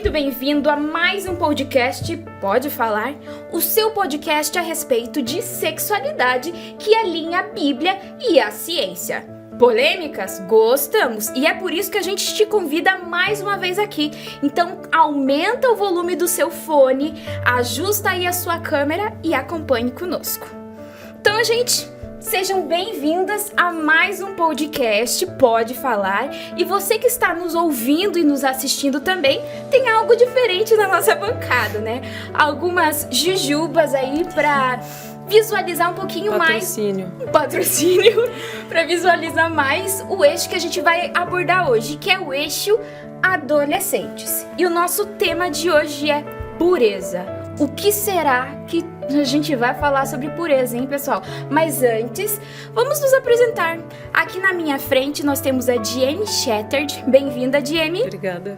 muito bem-vindo a mais um podcast Pode Falar, o seu podcast a respeito de sexualidade que alinha a Bíblia e a ciência. Polêmicas? Gostamos! E é por isso que a gente te convida mais uma vez aqui. Então aumenta o volume do seu fone, ajusta aí a sua câmera e acompanhe conosco. Então, gente, sejam bem-vindas a mais um podcast Pode Falar. E você que está nos ouvindo e nos assistindo também, tem algo diferente na nossa bancada, né? Algumas jujubas aí para visualizar um pouquinho patrocínio para visualizar mais o eixo que a gente vai abordar hoje, que é o eixo adolescentes. E o nosso tema de hoje é pureza. O que será que a gente vai falar sobre pureza, hein, pessoal? Mas antes, vamos nos apresentar. Aqui na minha frente nós temos a Jamie Shepherd. Bem-vinda, Jamie. Obrigada.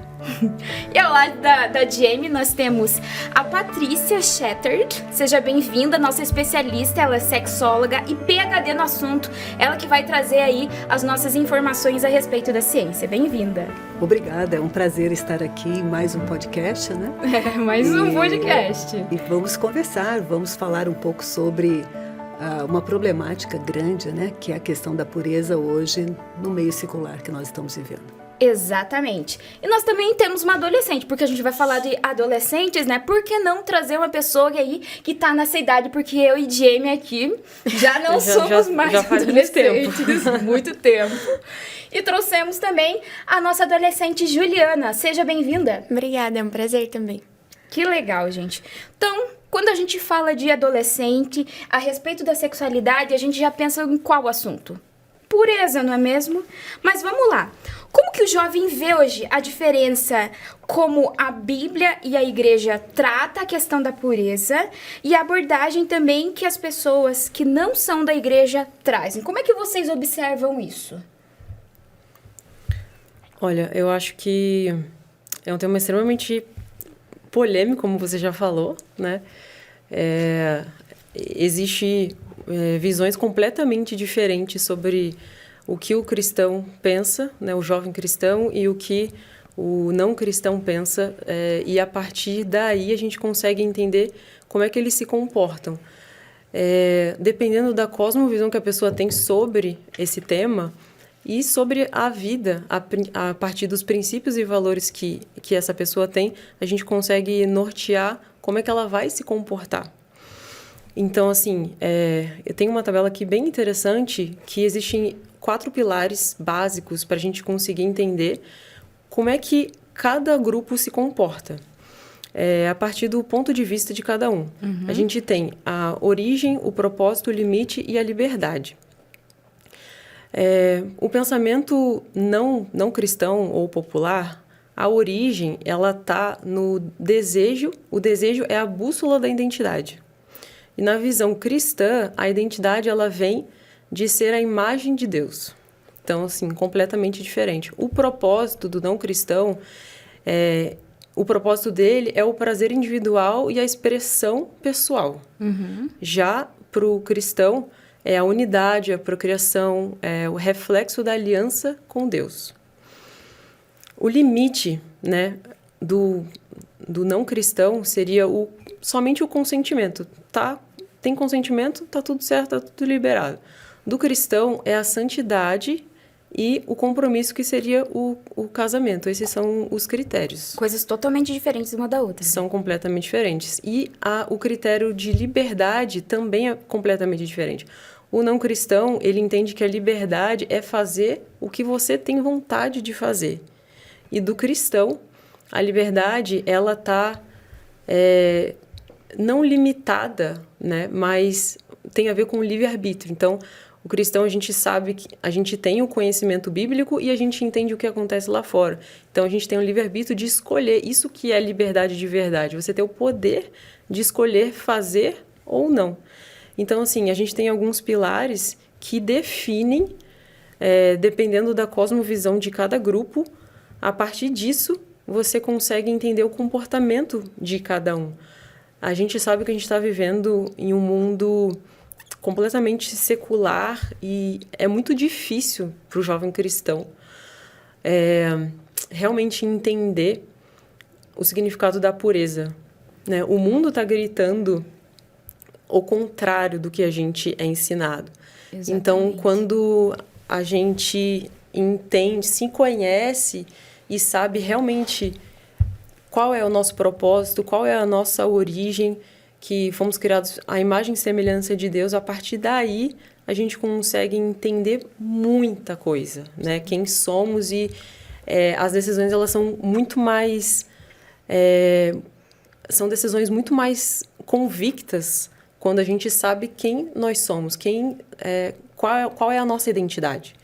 E ao lado da Jamie nós temos a Patrícia Shepherd. Seja bem-vinda, nossa especialista. Ela é sexóloga e PhD no assunto. Ela que vai trazer aí as nossas informações a respeito da ciência. Bem-vinda. Obrigada, é um prazer estar aqui em mais um podcast, né? Mais um podcast. E vamos conversar, vamos falar um pouco sobre uma problemática grande, né? Que é a questão da pureza hoje no meio secular que nós estamos vivendo. Exatamente. E nós também temos uma adolescente, porque a gente vai falar de adolescentes, né? Por que não trazer uma pessoa aí que tá nessa idade? Porque eu e Jamie aqui já não somos mais adolescentes. Muito tempo. E trouxemos também a nossa adolescente Juliana. Seja bem-vinda. Obrigada, é um prazer também. Que legal, gente. Então, quando a gente fala de adolescente, a respeito da sexualidade, a gente já pensa em qual assunto? Pureza, não é mesmo? Mas vamos lá. Como que o jovem vê hoje a diferença como a Bíblia e a igreja trata a questão da pureza e a abordagem também que as pessoas que não são da igreja trazem? Como é que vocês observam isso? Olha, eu acho que é um tema extremamente polêmico, como você já falou, né? Existe visões completamente diferentes sobre o que o cristão pensa, né? O jovem cristão, e o que o não cristão pensa, e a partir daí a gente consegue entender como é que eles se comportam. Dependendo da cosmovisão que a pessoa tem sobre esse tema e sobre a vida, a partir dos princípios e valores que essa pessoa tem, a gente consegue nortear como é que ela vai se comportar. Então, assim, eu tenho uma tabela aqui bem interessante, que existem 4 pilares básicos para a gente conseguir entender como é que cada grupo se comporta, a partir do ponto de vista de cada um. Uhum. A gente tem a origem, o propósito, o limite e a liberdade. O pensamento não cristão ou popular, a origem, ela está no desejo. O desejo é a bússola da identidade. E na visão cristã, a identidade ela vem de ser a imagem de Deus. Então, assim, completamente diferente. O propósito do não cristão, o propósito dele é o prazer individual e a expressão pessoal. Uhum. Já para o cristão, é a unidade, a procriação, o reflexo da aliança com Deus. O limite, né, do não cristão seria somente o consentimento. Tem consentimento, tá tudo certo, tá tudo liberado. Do cristão é a santidade e o compromisso, que seria o casamento. Esses são os critérios. Coisas totalmente diferentes uma da outra. São completamente diferentes. E o critério de liberdade também é completamente diferente. O não cristão, ele entende que a liberdade é fazer o que você tem vontade de fazer. E do cristão, a liberdade, ela está não limitada, né? Mas tem a ver com o livre-arbítrio. Então, o cristão, a gente sabe que a gente tem o conhecimento bíblico e a gente entende o que acontece lá fora. Então, a gente tem o livre-arbítrio de escolher. Isso que é liberdade de verdade. Você tem o poder de escolher fazer ou não. Então, assim, a gente tem alguns pilares que definem, dependendo da cosmovisão de cada grupo, a partir disso, você consegue entender o comportamento de cada um. A gente sabe que a gente está vivendo em um mundo completamente secular e é muito difícil para o jovem cristão realmente entender o significado da pureza, né? O mundo está gritando o contrário do que a gente é ensinado. Exatamente. Então, quando a gente entende, se conhece e sabe realmente qual é o nosso propósito, qual é a nossa origem, que fomos criados à imagem e semelhança de Deus, a partir daí a gente consegue entender muita coisa, né? Quem somos e as decisões, elas são muito mais... são decisões muito mais convictas quando a gente sabe quem nós somos, qual é a nossa identidade.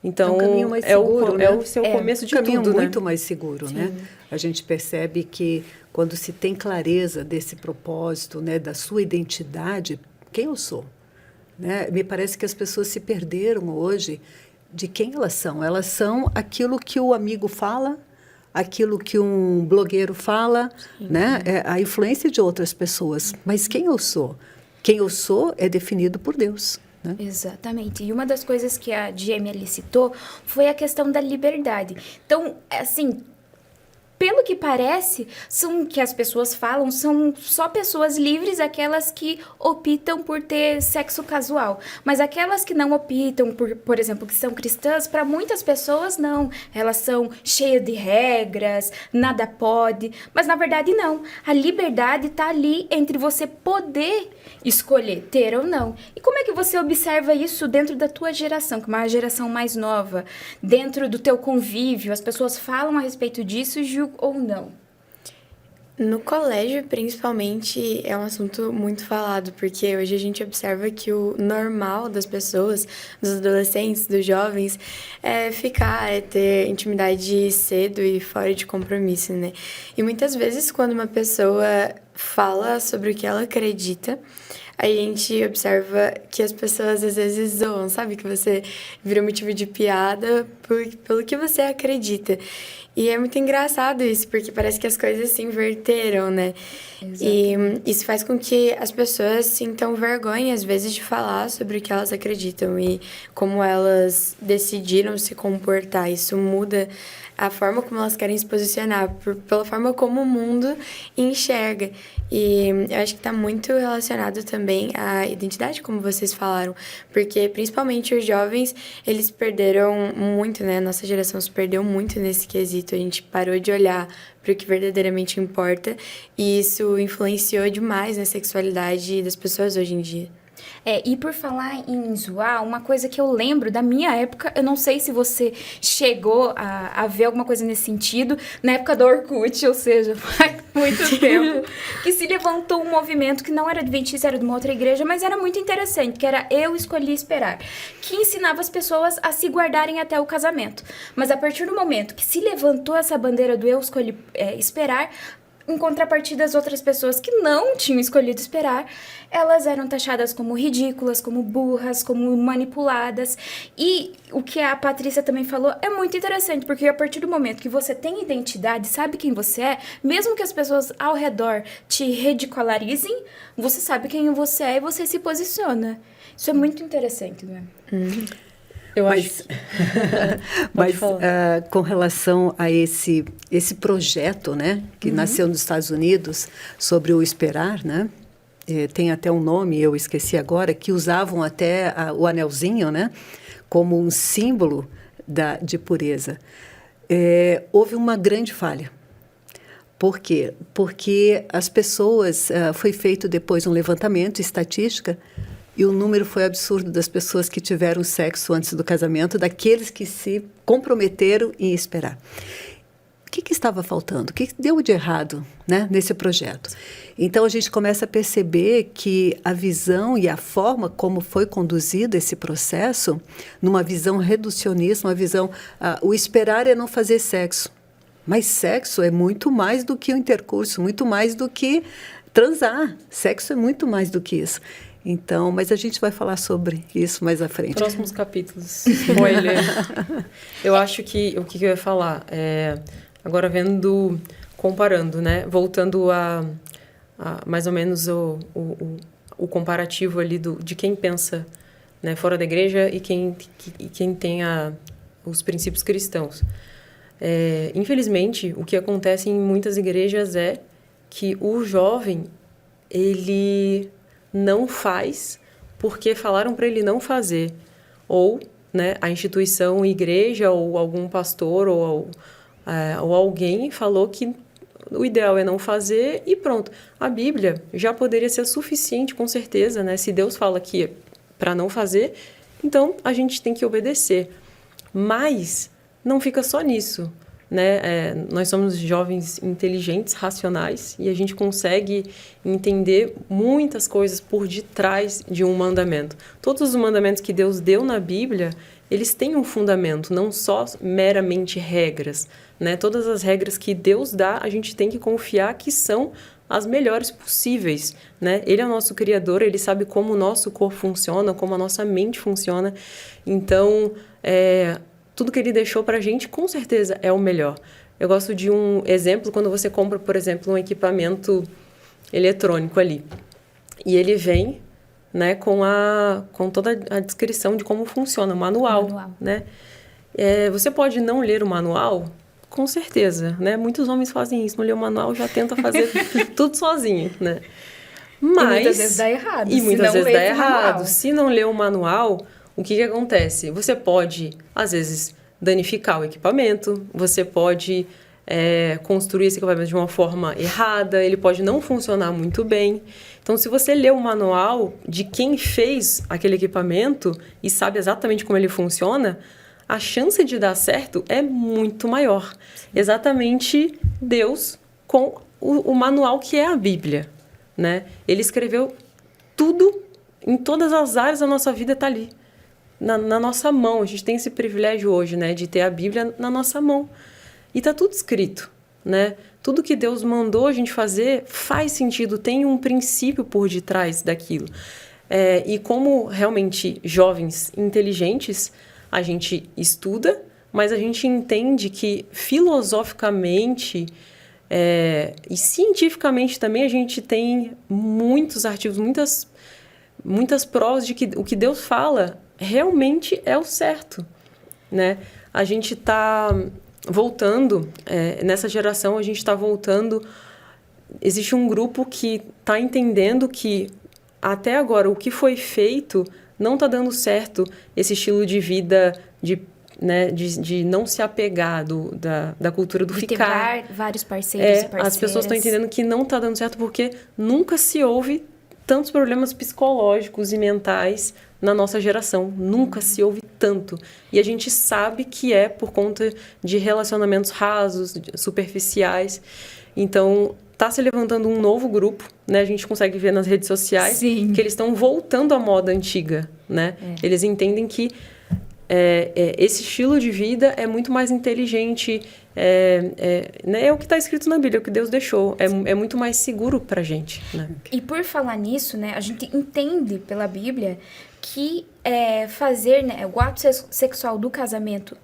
Então, é um caminho mais seguro, né? É o seu começo de tudo, né? É um caminho muito mais seguro, né? A gente percebe que quando se tem clareza desse propósito, né, da sua identidade, quem eu sou, né? Me parece que as pessoas se perderam hoje de quem elas são. Elas são aquilo que o amigo fala, aquilo que um blogueiro fala, né? A influência de outras pessoas. Mas quem eu sou? Quem eu sou é definido por Deus. Né? Exatamente. E uma das coisas que a Jamie ali citou foi a questão da liberdade. Então, assim, pelo que parece, que as pessoas falam, são só pessoas livres, aquelas que optam por ter sexo casual. Mas aquelas que não optam, por exemplo, que são cristãs, para muitas pessoas não. Elas são cheias de regras, nada pode. Mas na verdade não. A liberdade está ali entre você poder escolher ter ou não. E como é que você observa isso dentro da tua geração, que é uma geração mais nova, dentro do teu convívio? As pessoas falam a respeito disso ou não? No colégio, principalmente, é um assunto muito falado, porque hoje a gente observa que o normal das pessoas, dos adolescentes, dos jovens, é ficar, é ter intimidade cedo e fora de compromisso, né? E muitas vezes, quando uma pessoa fala sobre o que ela acredita, a gente observa que as pessoas às vezes zoam, sabe? Que você vira motivo de piada pelo que você acredita. E é muito engraçado isso, porque parece que as coisas se inverteram, né? Exatamente. E isso faz com que as pessoas sintam vergonha, às vezes, de falar sobre o que elas acreditam e como elas decidiram se comportar. Isso muda a forma como elas querem se posicionar, pela forma como o mundo enxerga. E eu acho que está muito relacionado também à identidade, como vocês falaram, porque principalmente os jovens, eles perderam muito, né? Nossa geração se perdeu muito nesse quesito. A gente parou de olhar para o que verdadeiramente importa e isso influenciou demais na sexualidade das pessoas hoje em dia. E por falar em zoar, uma coisa que eu lembro da minha época, eu não sei se você chegou a ver alguma coisa nesse sentido, na época do Orkut, ou seja, faz muito tempo, que se levantou um movimento que não era adventista, era de uma outra igreja, mas era muito interessante, que era Eu Escolhi Esperar, que ensinava as pessoas a se guardarem até o casamento. Mas a partir do momento que se levantou essa bandeira do Eu Escolhi Esperar, em contrapartida, as outras pessoas que não tinham escolhido esperar, elas eram taxadas como ridículas, como burras, como manipuladas. E o que a Patrícia também falou é muito interessante, porque a partir do momento que você tem identidade, sabe quem você é, mesmo que as pessoas ao redor te ridicularizem, você sabe quem você é e você se posiciona. Isso é muito interessante, né? Mas com relação a esse projeto, né, que nasceu nos Estados Unidos sobre o esperar, né, tem até um nome, eu esqueci agora, que usavam até o anelzinho, né, como um símbolo de pureza. Houve uma grande falha. Por quê? Porque as pessoas, foi feito depois um levantamento, estatística, e o número foi absurdo das pessoas que tiveram sexo antes do casamento, daqueles que se comprometeram em esperar. O que estava faltando? O que deu de errado, né, nesse projeto? Então, a gente começa a perceber que a visão e a forma como foi conduzido esse processo, numa visão reducionista, uma visão... o esperar é não fazer sexo. Mas sexo é muito mais do que o intercurso, muito mais do que transar. Sexo é muito mais do que isso. Então, mas a gente vai falar sobre isso mais à frente. Próximos capítulos. Spoiler. Eu acho que o que eu ia falar agora comparando, né? Voltando a mais ou menos o comparativo ali de quem pensa, né, fora da igreja e quem tem os princípios cristãos. Infelizmente, o que acontece em muitas igrejas é que o jovem, ele não faz porque falaram para ele não fazer. Ou, né, a instituição, igreja, ou algum pastor, ou alguém falou que o ideal é não fazer e pronto. A Bíblia já poderia ser suficiente, com certeza, né? Se Deus fala que é para não fazer, então a gente tem que obedecer. Mas não fica só nisso, né? Nós somos jovens inteligentes, racionais, e a gente consegue entender muitas coisas por detrás de um mandamento. Todos os mandamentos que Deus deu na Bíblia, eles têm um fundamento, não só meramente regras, né? Todas as regras que Deus dá, a gente tem que confiar que são as melhores possíveis, né? Ele é o nosso Criador, ele sabe como o nosso corpo funciona, como a nossa mente funciona. Então, tudo que ele deixou pra gente, com certeza, é o melhor. Eu gosto de um exemplo, quando você compra, por exemplo, um equipamento eletrônico ali, e ele vem, né, com toda a descrição de como funciona, o manual. Né? Você pode não ler o manual, com certeza, né? Muitos homens fazem isso, não lê o manual, já tenta fazer tudo sozinho, né? Mas, e muitas vezes dá errado. E muitas vezes dá errado. Se não ler o manual, o que acontece? Você pode, às vezes, danificar o equipamento, você pode construir esse equipamento de uma forma errada, ele pode não funcionar muito bem. Então, se você lê o manual de quem fez aquele equipamento e sabe exatamente como ele funciona, a chance de dar certo é muito maior. Exatamente Deus com o manual que é a Bíblia, né? Ele escreveu tudo, em todas as áreas da nossa vida está ali, na nossa mão. A gente tem esse privilégio hoje, né, de ter a Bíblia na nossa mão. E está tudo escrito, né? Tudo que Deus mandou a gente fazer faz sentido, tem um princípio por detrás daquilo. E como realmente jovens inteligentes, a gente estuda, mas a gente entende que filosoficamente e cientificamente também a gente tem muitos artigos, muitas provas de que o que Deus fala realmente é o certo, né? A gente está voltando, nessa geração a gente está voltando, existe um grupo que está entendendo que até agora o que foi feito não está dando certo, esse estilo de vida de não se apegar da cultura do ficar. Ter vários parceiros e parceiras. As pessoas estão entendendo que não está dando certo porque nunca se houve tantos problemas psicológicos e mentais na nossa geração. Nunca se ouve tanto. E a gente sabe que é por conta de relacionamentos rasos, superficiais. Então, está se levantando um novo grupo, né? A gente consegue ver nas redes sociais Sim. que eles estão voltando à moda antiga, né? Eles entendem que esse estilo de vida é muito mais inteligente, é o que está escrito na Bíblia, é o que Deus deixou, é muito mais seguro para a gente, né? E por falar nisso, né, a gente entende pela Bíblia que fazer, né, o ato sexual do casamento,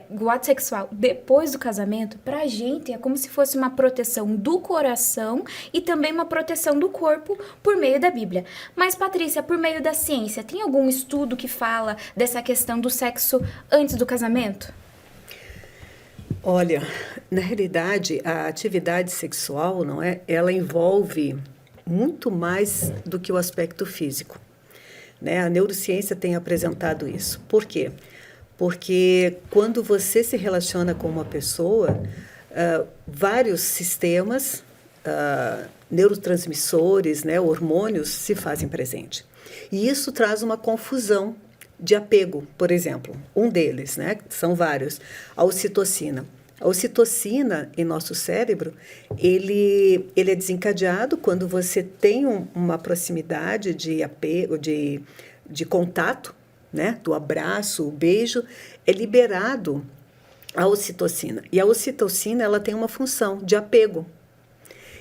o ato sexual depois do casamento, pra gente é como se fosse uma proteção do coração e também uma proteção do corpo por meio da Bíblia. Mas, Patrícia, por meio da ciência, tem algum estudo que fala dessa questão do sexo antes do casamento? Olha, na realidade, a atividade sexual, não é? Ela envolve muito mais do que o aspecto físico. Né? A neurociência tem apresentado isso. Por quê? Porque quando você se relaciona com uma pessoa, vários sistemas, neurotransmissores, né, hormônios se fazem presente. E isso traz uma confusão de apego, por exemplo. Um deles, né, são vários, a ocitocina. A ocitocina, em nosso cérebro, ele é desencadeado quando você tem uma proximidade de apego, de contato, né? Do abraço, o beijo, é liberado a ocitocina. E a ocitocina, ela tem uma função de apego.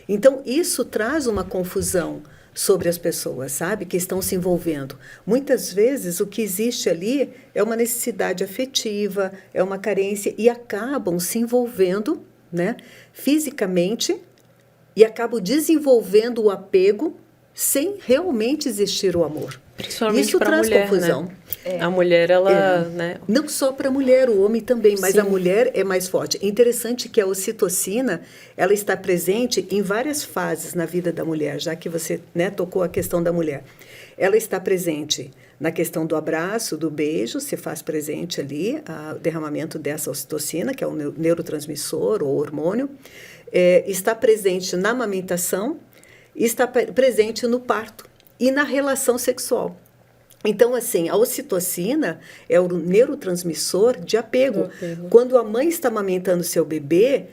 Então, isso traz uma confusão sobre as pessoas, sabe? Que estão se envolvendo. Muitas vezes, o que existe ali é uma necessidade afetiva, é uma carência, e acabam se envolvendo, né, fisicamente, e acabam desenvolvendo o apego sem realmente existir o amor. Principalmente Isso para a traz mulher, confusão. né? A mulher, ela, né? Não só para a mulher, o homem também, mas Sim. a mulher é mais forte. É interessante que a ocitocina, ela está presente em várias fases na vida da mulher, já que você, né, tocou a questão da mulher. Ela está presente na questão do abraço, do beijo, se faz presente ali o derramamento dessa ocitocina, que é um neurotransmissor ou hormônio. Está presente na amamentação, está presente no parto e na relação sexual. Então, assim, a ocitocina é o neurotransmissor de apego. Quando a mãe está amamentando seu bebê,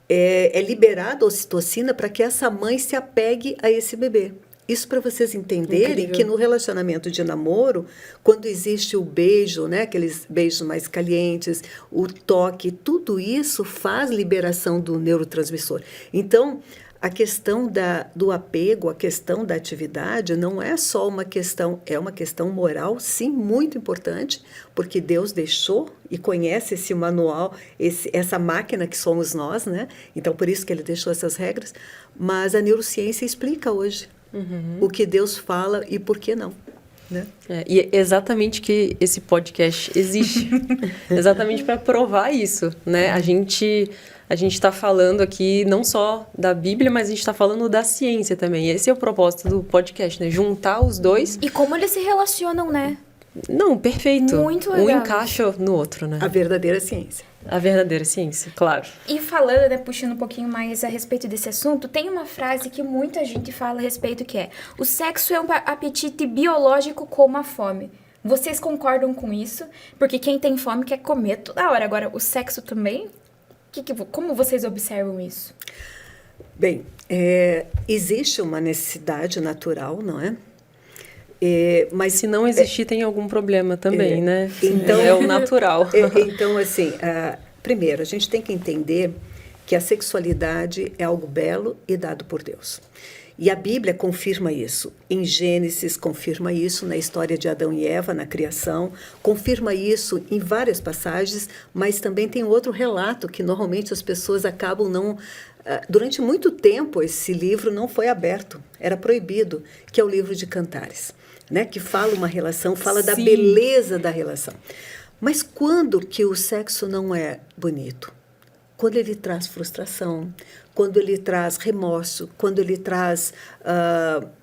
é liberada a ocitocina para que essa mãe se apegue a esse bebê. Isso para vocês entenderem que no relacionamento de namoro, quando existe o beijo, né, aqueles beijos mais calientes, o toque, tudo isso faz liberação do neurotransmissor. Então, a questão do apego, a questão da atividade, não é só uma questão, é uma questão moral, sim, muito importante, porque Deus deixou e conhece esse manual, essa máquina que somos nós, né? Então, por isso que Ele deixou essas regras, mas a neurociência explica hoje o que Deus fala e por que não. Né? E é exatamente que esse podcast existe, exatamente para provar isso, né? A gente está falando aqui não só da Bíblia, mas a gente está falando da ciência também. Esse é o propósito do podcast, né? Juntar os dois. E como eles se relacionam, né? Não, perfeito. Muito legal. Um encaixa no outro, né? A verdadeira ciência. A verdadeira ciência, claro. E falando, né, puxando um pouquinho mais a respeito desse assunto, tem uma frase que muita gente fala a respeito que é: o sexo é um apetite biológico como a fome. Vocês concordam com isso? Porque quem tem fome quer comer toda hora. Agora, o sexo também? Como vocês observam isso? Bem, existe uma necessidade natural, não é? Mas se não existir, tem algum problema também, né? Então, é o natural. Então, assim, primeiro, a gente tem que entender que a sexualidade é algo belo e dado por Deus. E a Bíblia confirma isso. Em Gênesis, confirma isso na história de Adão e Eva, na criação. Confirma isso em várias passagens, mas também tem outro relato que normalmente as pessoas acabam não... Durante muito tempo, esse livro não foi aberto, era proibido, que é o livro de Cantares. Né, que fala uma relação, fala da beleza da relação. Mas quando que o sexo não é bonito? Quando ele traz frustração, quando ele traz remorso, quando ele traz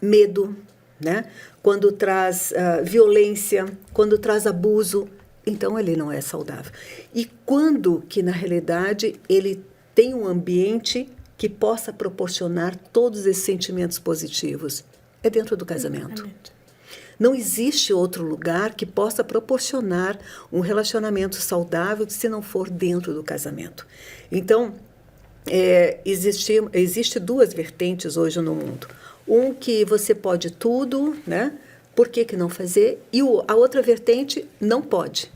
medo, né? Quando traz violência, quando traz abuso, então ele não é saudável. E quando que, na realidade, ele tem um ambiente que possa proporcionar todos esses sentimentos positivos? É dentro do casamento. Não existe outro lugar que possa proporcionar um relacionamento saudável se não for dentro do casamento. Então, existe duas vertentes hoje no mundo. Um que você pode tudo, né? Por que não fazer? E a outra vertente não pode.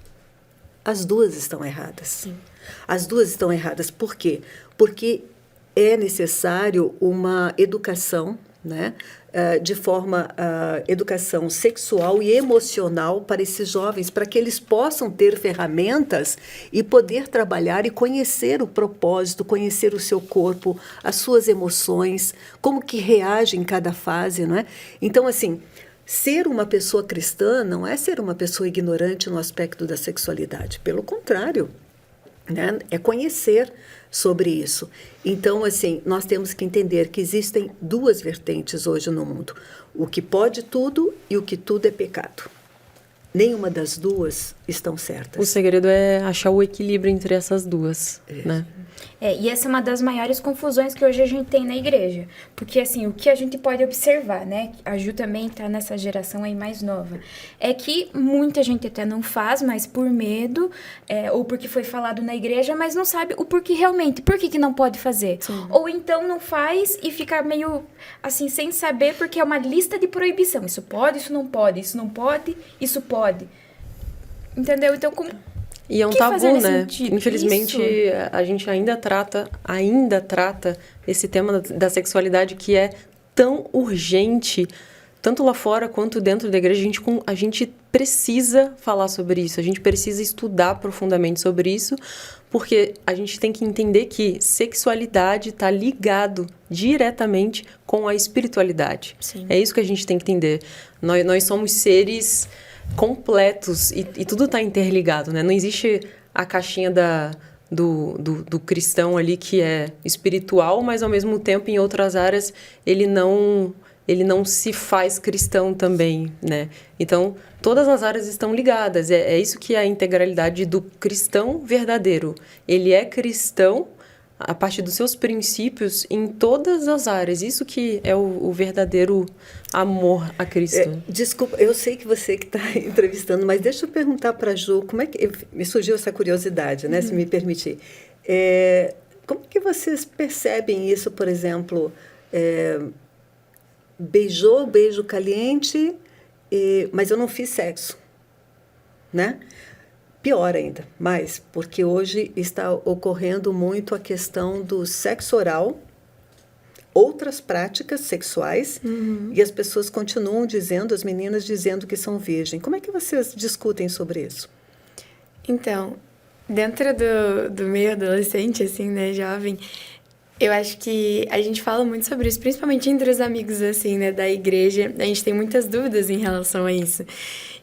As duas estão erradas. Sim. As duas estão erradas. Por quê? Porque é necessário uma educação, né? De forma educação sexual e emocional para esses jovens, para que eles possam ter ferramentas e poder trabalhar e conhecer o propósito, conhecer o seu corpo, as suas emoções, como que reage em cada fase, não é? Então, assim, ser uma pessoa cristã não é ser uma pessoa ignorante no aspecto da sexualidade, pelo contrário, né? É conhecer sobre isso. Então, assim, nós temos que entender que existem duas vertentes hoje no mundo. O que pode tudo e o que tudo é pecado. Nenhuma das duas estão certas. O segredo é achar o equilíbrio entre essas duas, né? E essa é uma das maiores confusões que hoje a gente tem na igreja. Porque, assim, o que a gente pode observar, né? A Ju também tá nessa geração aí mais nova. É que muita gente até não faz, mas por medo, ou porque foi falado na igreja, mas não sabe o porquê realmente. Por que não pode fazer? Sim. Ou então não faz e fica meio, assim, sem saber, porque é uma lista de proibição. Isso pode, isso não pode, isso não pode, isso pode. Entendeu? Então, como... E é um tabu, né? Sentido? Infelizmente, a gente ainda trata esse tema da sexualidade que é tão urgente tanto lá fora quanto dentro da igreja, a gente precisa falar sobre isso, a gente precisa estudar profundamente sobre isso, porque a gente tem que entender que sexualidade está ligado diretamente com a espiritualidade. Sim. É isso que a gente tem que entender. Nós somos seres completos e tudo está interligado, né? Não existe a caixinha do cristão ali que é espiritual, mas ao mesmo tempo em outras áreas ele não se faz cristão também, né? Então, todas as áreas estão ligadas. É isso que é a integralidade do cristão verdadeiro. Ele é cristão a partir dos seus princípios em todas as áreas. Isso que é o verdadeiro amor a Cristo. Desculpa, eu sei que você que está entrevistando, mas deixa eu perguntar para a Ju, como é que me surgiu essa curiosidade, né, se me permitir. Como que vocês percebem isso, por exemplo, beijou, beijo caliente, mas eu não fiz sexo, né? Pior ainda, mas porque hoje está ocorrendo muito a questão do sexo oral, outras práticas sexuais, e as pessoas continuam dizendo, as meninas dizendo que são virgem. Como é que vocês discutem sobre isso? Então, dentro do meio adolescente, assim, né, jovem, eu acho que a gente fala muito sobre isso, principalmente entre os amigos, assim, né, da igreja. A gente tem muitas dúvidas em relação a isso.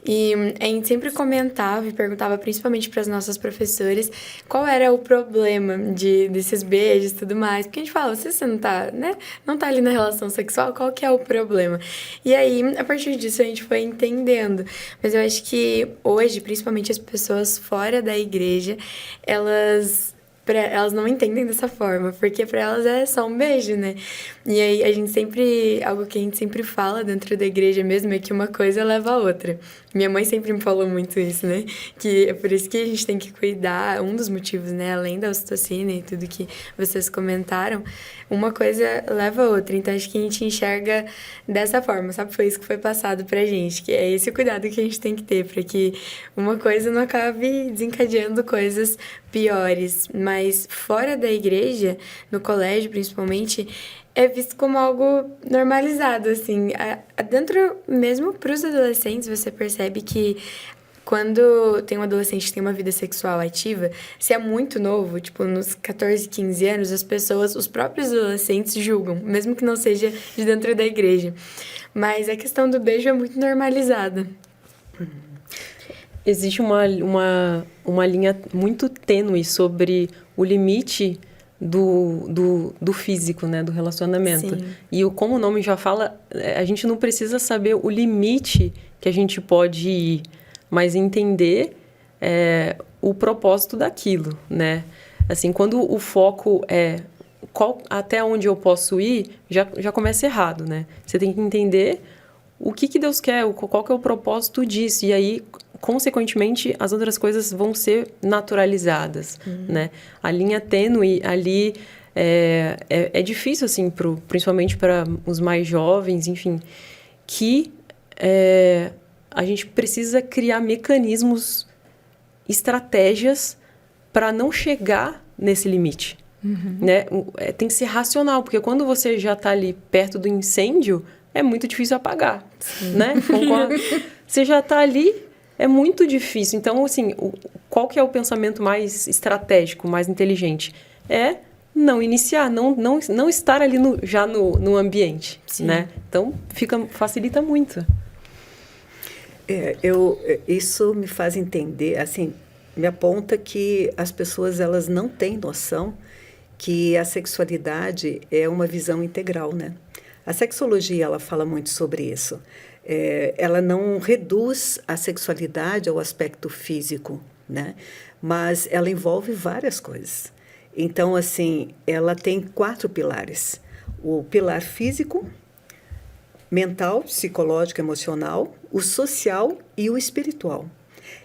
E a gente sempre comentava e perguntava, principalmente para as nossas professoras, qual era o problema desses beijos e tudo mais. Porque a gente fala, você não tá, né? Não tá ali na relação sexual, qual que é o problema? E aí, a partir disso, a gente foi entendendo. Mas eu acho que hoje, principalmente as pessoas fora da igreja, elas não entendem dessa forma, porque para elas é só um beijo, né? E aí algo que a gente sempre fala dentro da igreja mesmo é que uma coisa leva a outra. Minha mãe sempre me falou muito isso, né? Que é por isso que a gente tem que cuidar, um dos motivos, né? Além da ocitocina e tudo que vocês comentaram, uma coisa leva a outra. Então, acho que a gente enxerga dessa forma, sabe? Foi isso que foi passado pra gente, que é esse cuidado que a gente tem que ter, para que uma coisa não acabe desencadeando coisas piores. Mas fora da igreja, no colégio principalmente, é visto como algo normalizado, assim. Dentro, mesmo para os adolescentes, você percebe que quando tem um adolescente que tem uma vida sexual ativa, se é muito novo, tipo, nos 14, 15 anos, os próprios adolescentes julgam, mesmo que não seja de dentro da igreja. Mas a questão do beijo é muito normalizada. Existe uma linha muito tênue sobre o limite do físico, né, do relacionamento. Sim. E como o nome já fala, a gente não precisa saber o limite que a gente pode ir, mas entender o propósito daquilo, né? Assim, quando o foco é até onde eu posso ir, já começa errado, né? Você tem que entender o que Deus quer, qual que é o propósito disso, e aí, consequentemente, as outras coisas vão ser naturalizadas, né? A linha tênue ali é difícil, assim, principalmente para os mais jovens, enfim, que a gente precisa criar mecanismos, estratégias para não chegar nesse limite, né? Tem que ser racional, porque quando você já está ali perto do incêndio, é muito difícil apagar, né? Você já está ali, é muito difícil. Então, assim, qual que é o pensamento mais estratégico, mais inteligente? É não iniciar, não estar ali já no ambiente, né? Então, facilita muito. Isso me faz entender, assim, me aponta que as pessoas elas não têm noção que a sexualidade é uma visão integral, né? A sexologia ela fala muito sobre isso. Ela não reduz a sexualidade ao aspecto físico, né? Mas ela envolve várias coisas. Então, assim, ela tem 4 pilares. O pilar físico, mental, psicológico, emocional, o social e o espiritual.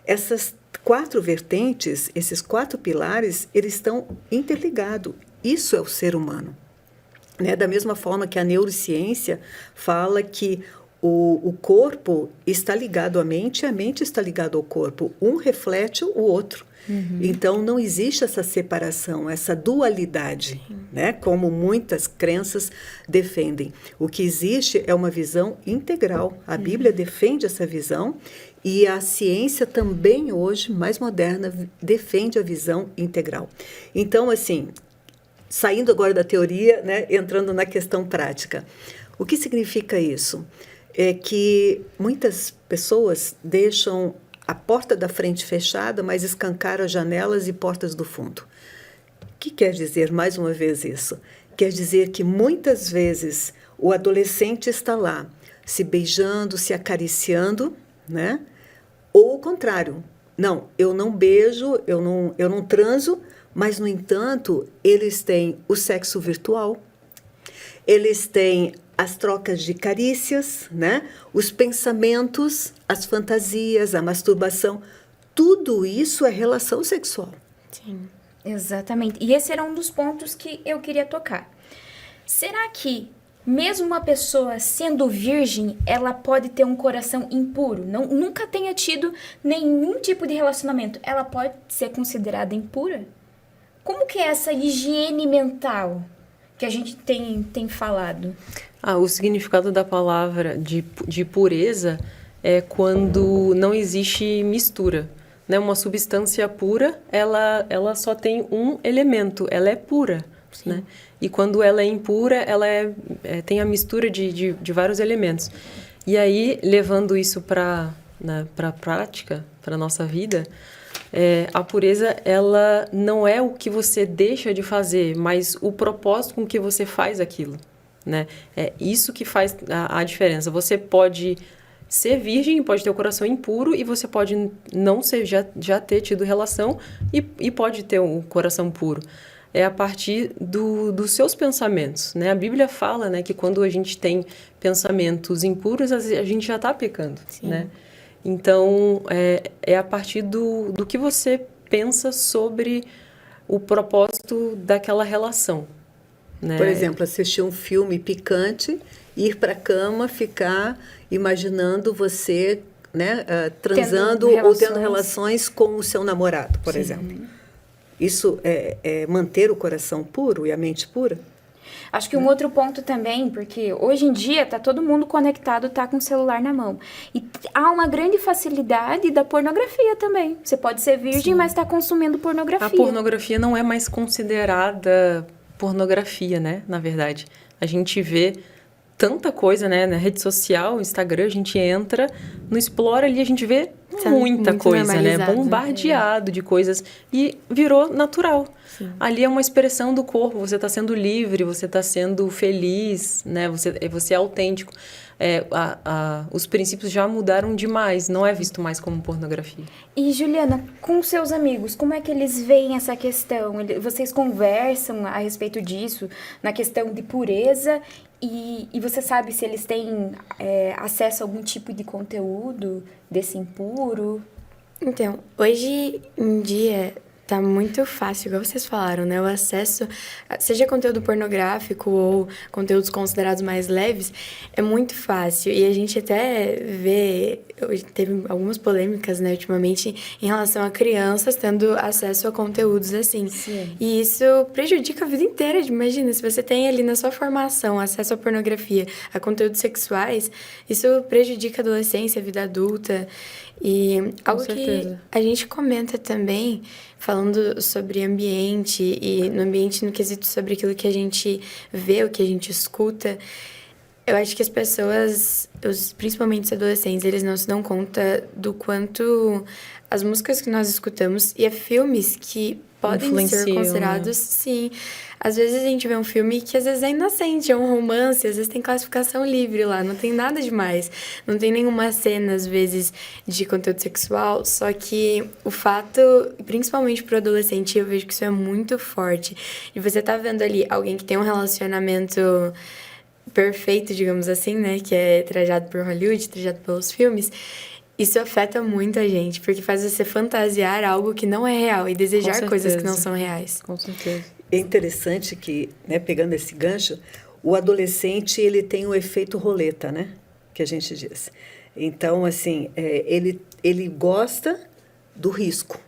Essas 4 vertentes, esses 4 pilares, eles estão interligados. Isso é o ser humano. Né? Da mesma forma que a neurociência fala que O corpo está ligado à mente e a mente está ligada ao corpo. Um reflete o outro. Então, não existe essa separação, essa dualidade, né? Como muitas crenças defendem. O que existe é uma visão integral. A Bíblia defende essa visão e a ciência também, hoje, mais moderna, defende a visão integral. Então, assim, saindo agora da teoria, né? Entrando na questão prática. O que significa isso? É que muitas pessoas deixam a porta da frente fechada, mas escancaram as janelas e portas do fundo. O que quer dizer, mais uma vez, isso? Quer dizer que muitas vezes o adolescente está lá, se beijando, se acariciando, né? Ou o contrário. Não, eu não beijo, eu não transo, mas, no entanto, eles têm o sexo virtual, eles têm as trocas de carícias, né? Os pensamentos, as fantasias, a masturbação, tudo isso é relação sexual. Sim. Exatamente. E esse era um dos pontos que eu queria tocar. Será que, mesmo uma pessoa sendo virgem, ela pode ter um coração impuro? Nunca tenha tido nenhum tipo de relacionamento. Ela pode ser considerada impura? Como que é essa higiene mental que a gente tem falado? O significado da palavra de pureza é quando não existe mistura, né? Uma substância pura, ela só tem um elemento, ela é pura, né? E quando ela é impura, ela tem a mistura de vários elementos. E aí, levando isso para a prática, para a nossa vida, a pureza, ela não é o que você deixa de fazer, mas o propósito com que você faz aquilo, né? É isso que faz a diferença. Você pode ser virgem, pode ter o coração impuro, e você pode não ser, já ter tido relação e pode ter um coração puro. É a partir dos seus pensamentos, né? A Bíblia fala, né, que quando a gente tem pensamentos impuros, a gente já está pecando, né? Então, é a partir do que você pensa sobre o propósito daquela relação, né? Por exemplo, assistir um filme picante, ir para a cama, ficar imaginando você, né, transando ou tendo relações com o seu namorado, por exemplo. Isso é manter o coração puro e a mente pura? Acho que um outro ponto também, porque hoje em dia tá todo mundo conectado, tá com o celular na mão. E há uma grande facilidade da pornografia também. Você pode ser virgem, mas tá consumindo pornografia. A pornografia não é mais considerada pornografia, né? Na verdade, a gente vê tanta coisa, né? Na rede social, Instagram, a gente entra, no Explora ali, a gente vê muita coisa, né? Bombardeado de coisas. E virou natural. Sim. Ali é uma expressão do corpo, você está sendo livre, você está sendo feliz, né? Você é autêntico. Os princípios já mudaram demais, não é visto mais como pornografia. E, Juliana, com seus amigos, como é que eles veem essa questão? Vocês conversam a respeito disso, na questão de pureza? E você sabe se eles têm acesso a algum tipo de conteúdo desse impuro? Então, hoje em dia tá muito fácil, igual vocês falaram, né? O acesso, seja conteúdo pornográfico ou conteúdos considerados mais leves, é muito fácil. E a gente até vê, teve algumas polêmicas, né, ultimamente, em relação a crianças tendo acesso a conteúdos assim. Sim. E isso prejudica a vida inteira. Imagina, se você tem ali na sua formação acesso à pornografia, a conteúdos sexuais, isso prejudica a adolescência, a vida adulta. E algo que a gente comenta também, falando sobre ambiente, e no ambiente no quesito sobre aquilo que a gente vê, o que a gente escuta, eu acho que as pessoas, principalmente os adolescentes, eles não se dão conta do quanto as músicas que nós escutamos e filmes que podem ser considerados, né? Sim. Às vezes a gente vê um filme que às vezes é inocente, é um romance, às vezes tem classificação livre lá, não tem nada demais. Não tem nenhuma cena, às vezes, de conteúdo sexual, só que o fato, principalmente pro adolescente, eu vejo que isso é muito forte. E você tá vendo ali alguém que tem um relacionamento perfeito, digamos assim, né? Que é trajado por Hollywood, trajado pelos filmes. Isso afeta muito a gente, porque faz você fantasiar algo que não é real e desejar coisas que não são reais. Com certeza. É interessante que, né, pegando esse gancho, o adolescente ele tem o efeito roleta, né? que a gente diz. Então, assim, ele gosta do risco.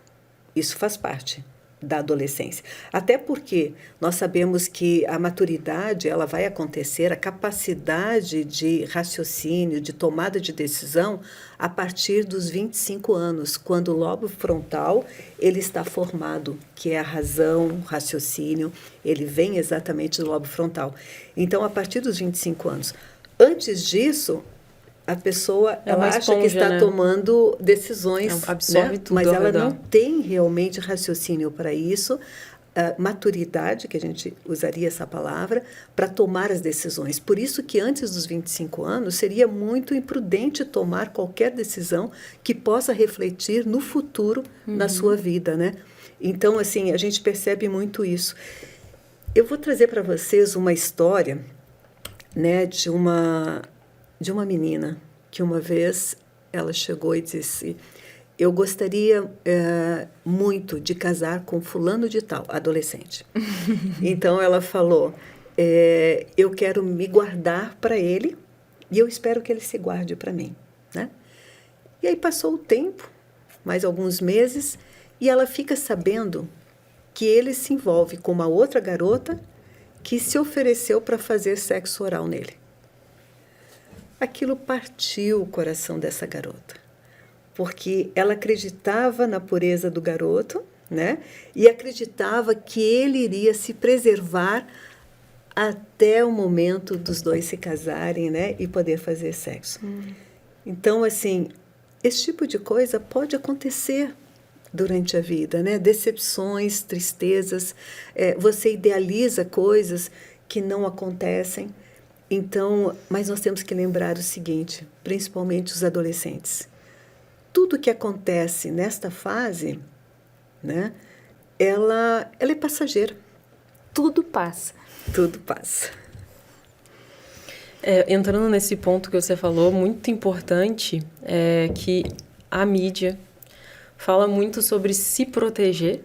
Isso faz parte da adolescência. Até porque nós sabemos que a maturidade ela vai acontecer, a capacidade de raciocínio, de tomada de decisão, a partir dos 25 anos, quando o lobo frontal ele está formado, que é a razão, o raciocínio, ele vem exatamente do lobo frontal. Então, a partir dos 25 anos. Antes disso, a pessoa ela acha que está tomando decisões, absorve tudo, mas ela não tem realmente raciocínio para isso, maturidade, que a gente usaria essa palavra, para tomar as decisões. Por isso que antes dos 25 anos seria muito imprudente tomar qualquer decisão que possa refletir no futuro na sua vida, né? Então, assim, a gente percebe muito isso. Eu vou trazer para vocês uma história, né, de uma menina que uma vez ela chegou e disse: eu gostaria muito de casar com fulano de tal, adolescente. Então ela falou: eu quero me guardar para ele e eu espero que ele se guarde para mim, né? E aí passou o tempo, mais alguns meses, e ela fica sabendo que ele se envolve com uma outra garota que se ofereceu para fazer sexo oral nele. Aquilo partiu o coração dessa garota, porque ela acreditava na pureza do garoto, né? E acreditava que ele iria se preservar até o momento dos dois se casarem, né? E poder fazer sexo. Então, assim, esse tipo de coisa pode acontecer durante a vida, né? Decepções, tristezas, você idealiza coisas que não acontecem. Então, mas nós temos que lembrar o seguinte, principalmente os adolescentes. Tudo que acontece nesta fase, né, ela é passageira. Tudo passa. Tudo passa. Entrando nesse ponto que você falou, muito importante é que a mídia fala muito sobre se proteger,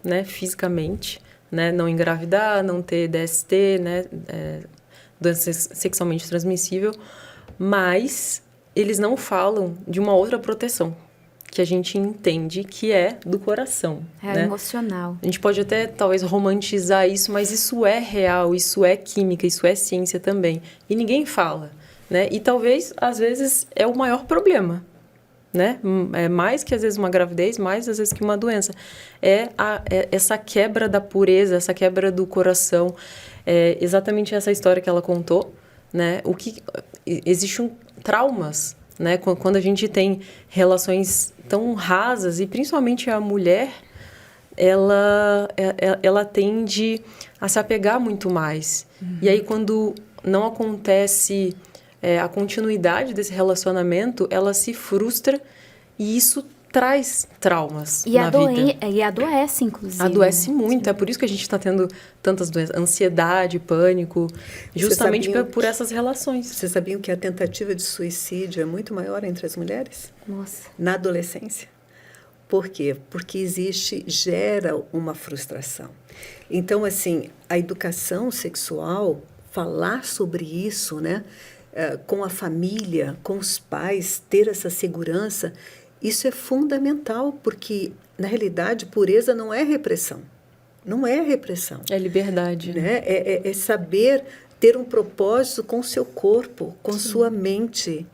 né, fisicamente, né, não engravidar, não ter DST, né, doença sexualmente transmissível, mas eles não falam de uma outra proteção que a gente entende que é do coração. É emocional. A gente pode até, talvez, romantizar isso, mas isso é real, isso é química, isso é ciência também. E ninguém fala, né? E talvez, às vezes, é o maior problema, né? É mais que, às vezes, uma gravidez, mais, às vezes, que uma doença. Essa quebra da pureza, essa quebra do coração. Exatamente essa história que ela contou, né? Existem traumas, né? Quando a gente tem relações tão rasas, e principalmente a mulher, ela tende a se apegar muito mais. E aí, quando não acontece a continuidade desse relacionamento, ela se frustra e isso traz traumas na vida. E adoece, inclusive. Adoece muito. Sim. É por isso que a gente está tendo tantas doenças. Ansiedade, pânico, justamente por essas relações. Vocês sabiam que a tentativa de suicídio é muito maior entre as mulheres? Nossa. Na adolescência. Por quê? Porque gera uma frustração. Então, assim, a educação sexual, falar sobre isso, né? Com a família, com os pais, ter essa segurança, isso é fundamental, porque, na realidade, pureza não é repressão. Não é repressão. É liberdade. Né? É saber ter um propósito com o seu corpo, com sua mente,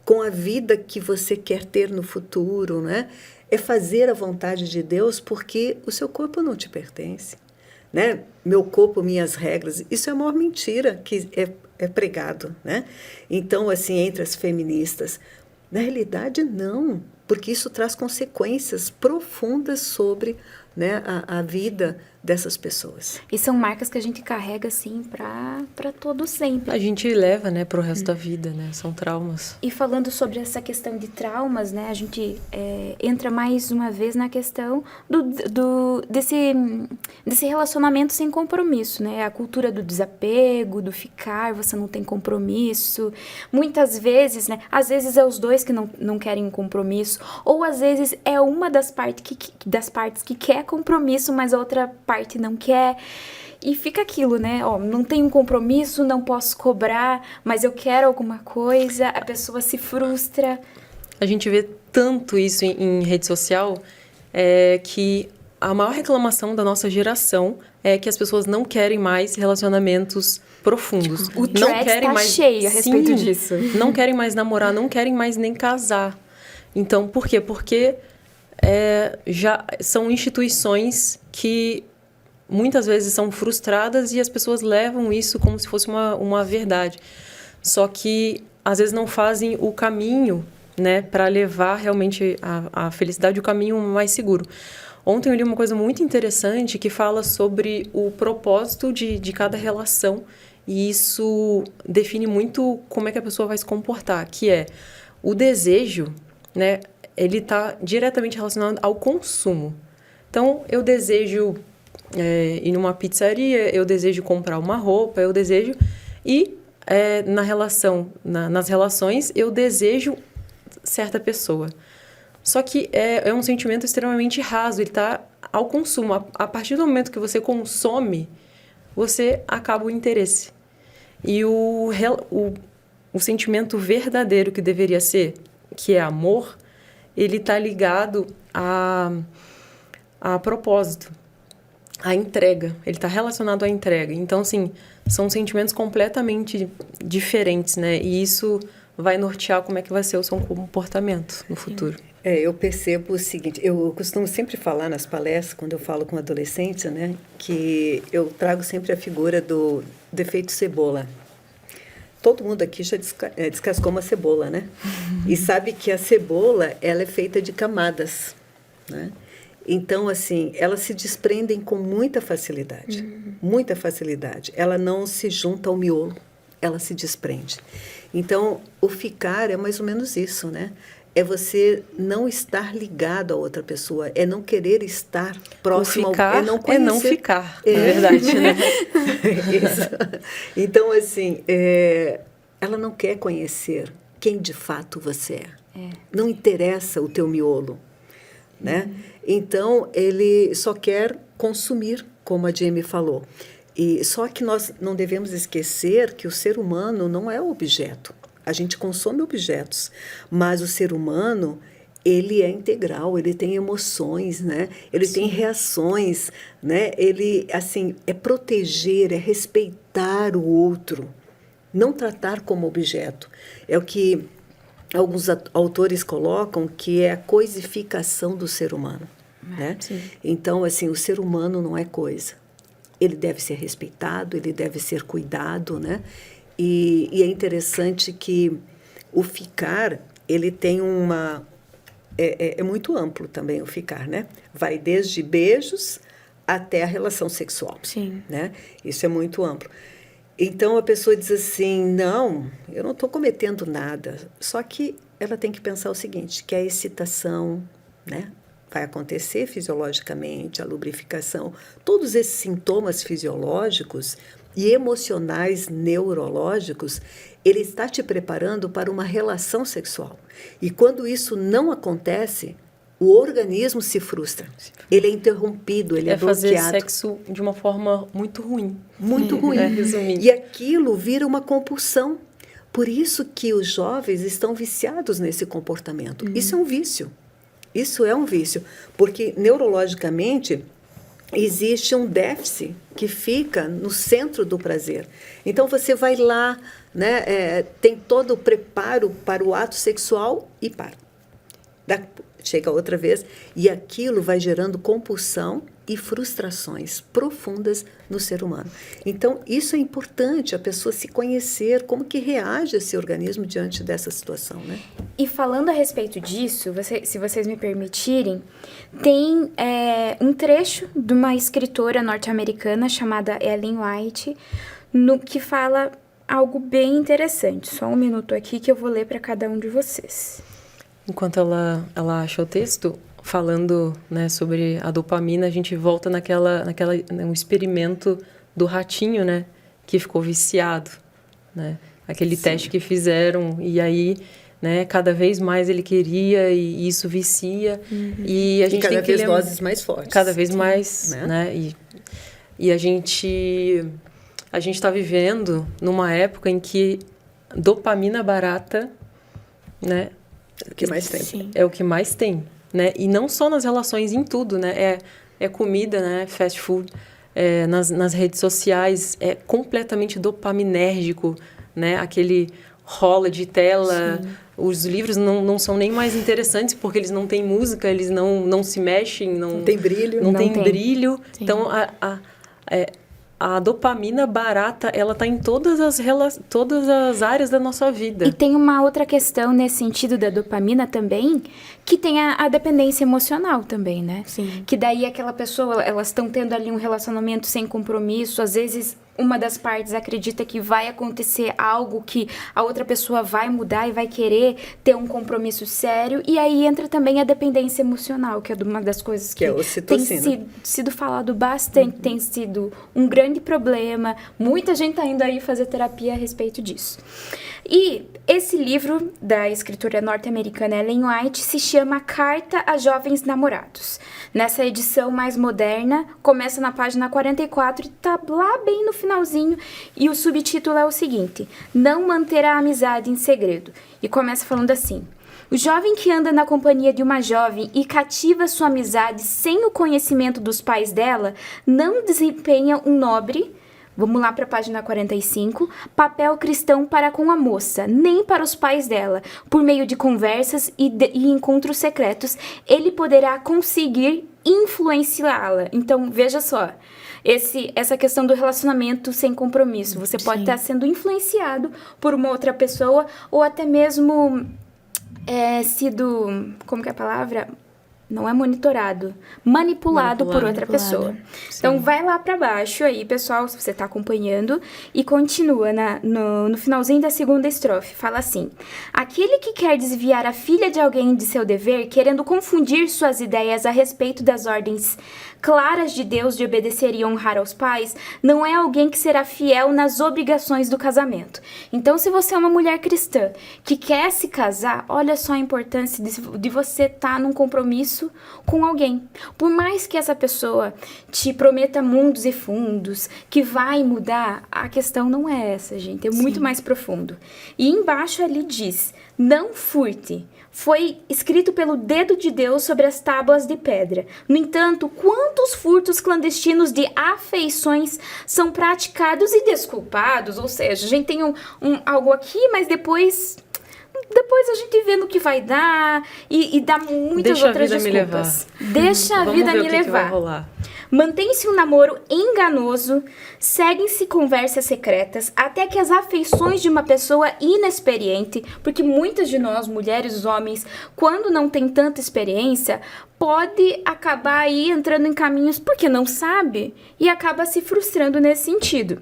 com a vida que você quer ter no futuro. Né? É fazer a vontade de Deus, porque o seu corpo não te pertence. Né? Meu corpo, minhas regras. Isso é a maior mentira que é pregado. Né? Então, assim, entre as feministas, na realidade, não. Porque isso traz consequências profundas sobre, né, a vida dessas pessoas. E são marcas que a gente carrega, assim, para todo sempre. A gente leva, né, para o resto da vida, né? São traumas. E falando sobre essa questão de traumas, né, a gente entra mais uma vez na questão desse relacionamento sem compromisso, né? A cultura do desapego, do ficar, você não tem compromisso. Muitas vezes, né, às vezes é os dois que não querem um compromisso, ou às vezes é uma das partes que quer compromisso, mas a outra parte não quer. E fica aquilo, né? Ó, não tenho um compromisso, não posso cobrar, mas eu quero alguma coisa, a pessoa se frustra. A gente vê tanto isso em rede social, que a maior reclamação da nossa geração é que as pessoas não querem mais relacionamentos profundos. O thread tá cheio a respeito disso. Não querem mais namorar, não querem mais nem casar. Então, por quê? Porque já são instituições que muitas vezes são frustradas e as pessoas levam isso como se fosse uma verdade. Só que, às vezes, não fazem o caminho, né, para levar realmente a felicidade, o caminho mais seguro. Ontem eu li uma coisa muito interessante que fala sobre o propósito de cada relação, e isso define muito como é que a pessoa vai se comportar, que é o desejo, né, ele está diretamente relacionado ao consumo. Então, eu desejo ir numa pizzaria, eu desejo comprar uma roupa, eu desejo... E nas relações, eu desejo certa pessoa. Só que é um sentimento extremamente raso, ele está ao consumo. A partir do momento que você consome, você acaba o interesse. E o sentimento verdadeiro que deveria ser, que é amor, ele está ligado a propósito, a entrega. Ele está relacionado à entrega. Então, assim, são sentimentos completamente diferentes, né? E isso vai nortear como é que vai ser o seu comportamento no futuro. Eu percebo o seguinte, eu costumo sempre falar nas palestras, quando eu falo com adolescentes, né, que eu trago sempre a figura do efeito cebola. Todo mundo aqui já descascou uma cebola, né? E sabe que a cebola, ela é feita de camadas, né? Então, assim, elas se desprendem com muita facilidade, muita facilidade. Ela não se junta ao miolo, ela se desprende. Então, o ficar é mais ou menos isso, né? É você não estar ligado a outra pessoa, é não querer estar próximo ao... É não conhecer. É não ficar, na verdade, né? Isso. Então, assim, ela não quer conhecer quem de fato você é. Não interessa o teu miolo, né? Então, ele só quer consumir, como a Jamie falou. E só que nós não devemos esquecer que o ser humano não é objeto. A gente consome objetos, mas o ser humano, ele é integral, ele tem emoções, né? Ele tem reações, né? Ele, assim, é proteger, é respeitar o outro, não tratar como objeto. É o que alguns autores colocam, que é a coisificação do ser humano, né? Então, assim, o ser humano não é coisa. Ele deve ser respeitado, ele deve ser cuidado, né? E é interessante que o ficar, ele tem uma... É muito amplo também o ficar, né? Vai desde beijos até a relação sexual. Sim. Né? Isso é muito amplo. Então, a pessoa diz assim, não, eu não estou cometendo nada. Só que ela tem que pensar o seguinte, que a excitação, né, vai acontecer fisiologicamente, a lubrificação, todos esses sintomas fisiológicos e emocionais neurológicos, ele está te preparando para uma relação sexual. E quando isso não acontece, o organismo se frustra. Ele é interrompido, ele é bloqueado. Fazer sexo de uma forma muito ruim. Muito ruim. Resumindo. E aquilo vira uma compulsão. Por isso que os jovens estão viciados nesse comportamento. Isso é um vício. Isso é um vício. Porque neurologicamente existe um déficit que fica no centro do prazer. Então, você vai lá, né, tem todo o preparo para o ato sexual e para. Chega outra vez e aquilo vai gerando compulsão e frustrações profundas no ser humano. Então, isso é importante, a pessoa se conhecer, como que reage esse organismo diante dessa situação, né? E falando a respeito disso, se vocês me permitirem, tem um trecho de uma escritora norte-americana chamada Ellen White, que fala algo bem interessante. Só um minuto aqui que eu vou ler para cada um de vocês. Enquanto ela acha o texto, falando, né, sobre a dopamina, a gente volta no experimento do ratinho, né, que ficou viciado, né? Aquele teste que fizeram, e aí, né, cada vez mais ele queria, e isso vicia. E a gente cada tem que vez doses mais fortes. Cada vez mais, né? E a gente está vivendo numa época em que dopamina barata, né? O que mais tem. Sim. É o que mais tem, né? E não só nas relações, em tudo, né? É comida, né? Fast food. Nas redes sociais, é completamente dopaminérgico, né? Aquele rola de tela. Sim. Os livros não são nem mais interessantes porque eles não têm música, eles não se mexem. Não tem brilho. Não tem brilho. Sim. Então, a dopamina barata, ela está em todas as áreas da nossa vida. E tem uma outra questão nesse sentido da dopamina também, que tem a dependência emocional também, né? Sim. Que daí aquela pessoa, elas estão tendo ali um relacionamento sem compromisso, às vezes uma das partes acredita que vai acontecer algo que a outra pessoa vai mudar e vai querer ter um compromisso sério, e aí entra também a dependência emocional, que é uma das coisas que é tem sido falado bastante, tem sido um grande problema, muita gente tá indo aí fazer terapia a respeito disso. E esse livro da escritora norte-americana Ellen White se chama Carta a Jovens Namorados. Nessa edição mais moderna, começa na página 44 e tá lá bem no finalzinho, e o subtítulo é o seguinte: Não manter a amizade em segredo. E começa falando assim: o jovem que anda na companhia de uma jovem e cativa sua amizade sem o conhecimento dos pais dela, não desempenha um nobre, vamos lá para a página 45, papel cristão para com a moça, nem para os pais dela. Por meio de conversas e encontros secretos, ele poderá conseguir influenciá-la. Então, veja só, essa questão do relacionamento sem compromisso. Você pode estar sendo influenciado por uma outra pessoa ou até mesmo sido, como que é a palavra? Não é monitorado, manipulado por outra pessoa. Sim. Então, vai lá para baixo aí, pessoal, se você está acompanhando, e continua no finalzinho da segunda estrofe. Fala assim: aquele que quer desviar a filha de alguém de seu dever, querendo confundir suas ideias a respeito das ordens claras de Deus de obedecer e honrar aos pais, não é alguém que será fiel nas obrigações do casamento. Então, se você é uma mulher cristã que quer se casar, olha só a importância de você estar num compromisso com alguém. Por mais que essa pessoa te prometa mundos e fundos, que vai mudar, a questão não é essa, gente. É muito mais profundo. E embaixo ali diz: não furte. Foi escrito pelo dedo de Deus sobre as tábuas de pedra. No entanto, quantos furtos clandestinos de afeições são praticados e desculpados? Ou seja, a gente tem algo aqui, mas depois a gente vê no que vai dar e dá muitas outras desculpas. Deixa a vida me levar. Mantém-se um namoro enganoso, seguem-se conversas secretas, até que as afeições de uma pessoa inexperiente, porque muitas de nós, mulheres, homens, quando não tem tanta experiência, pode acabar aí entrando em caminhos porque não sabe e acaba se frustrando nesse sentido.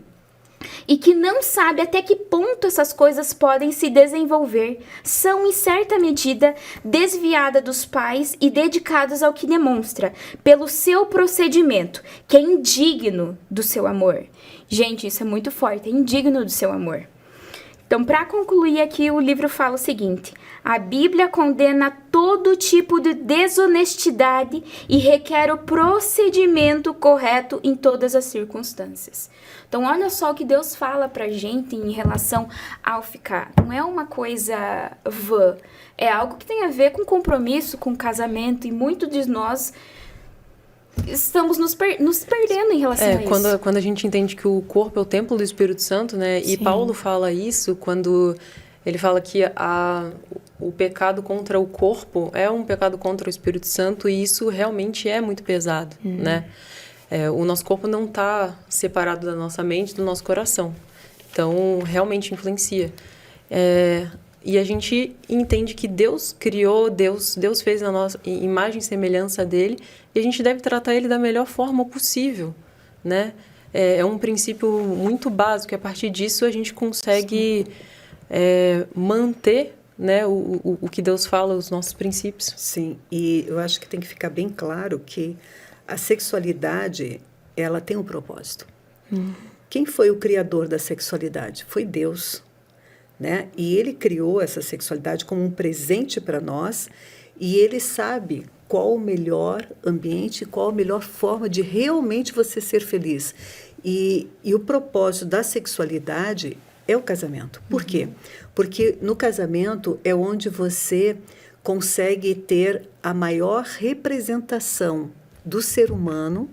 E que não sabe até que ponto essas coisas podem se desenvolver, são em certa medida desviadas dos pais e dedicados ao que demonstra, pelo seu procedimento, que é indigno do seu amor. Gente, isso é muito forte, é indigno do seu amor. Então, para concluir aqui, o livro fala o seguinte: a Bíblia condena todo tipo de desonestidade e requer o procedimento correto em todas as circunstâncias. Então, olha só o que Deus fala pra gente em relação ao ficar. Não é uma coisa vã, é algo que tem a ver com compromisso, com casamento, e muitos de nós estamos nos perdendo em relação a isso. Quando a gente entende que o corpo é o templo do Espírito Santo, né? E Paulo fala isso quando ele fala que o pecado contra o corpo é um pecado contra o Espírito Santo, e isso realmente é muito pesado, né? O nosso corpo não está separado da nossa mente, do nosso coração. Então, realmente influencia. E a gente entende que Deus criou, Deus fez a nossa imagem e semelhança dele, e a gente deve tratar ele da melhor forma possível, né? É um princípio muito básico, e a partir disso a gente consegue manter, né, o que Deus fala, os nossos princípios. Sim, e eu acho que tem que ficar bem claro que a sexualidade, ela tem um propósito. Quem foi o criador da sexualidade? Foi Deus, né? E ele criou essa sexualidade como um presente para nós, e ele sabe qual o melhor ambiente, qual a melhor forma de realmente você ser feliz. E o propósito da sexualidade é o casamento. Por quê? Porque no casamento é onde você consegue ter a maior representação do ser humano,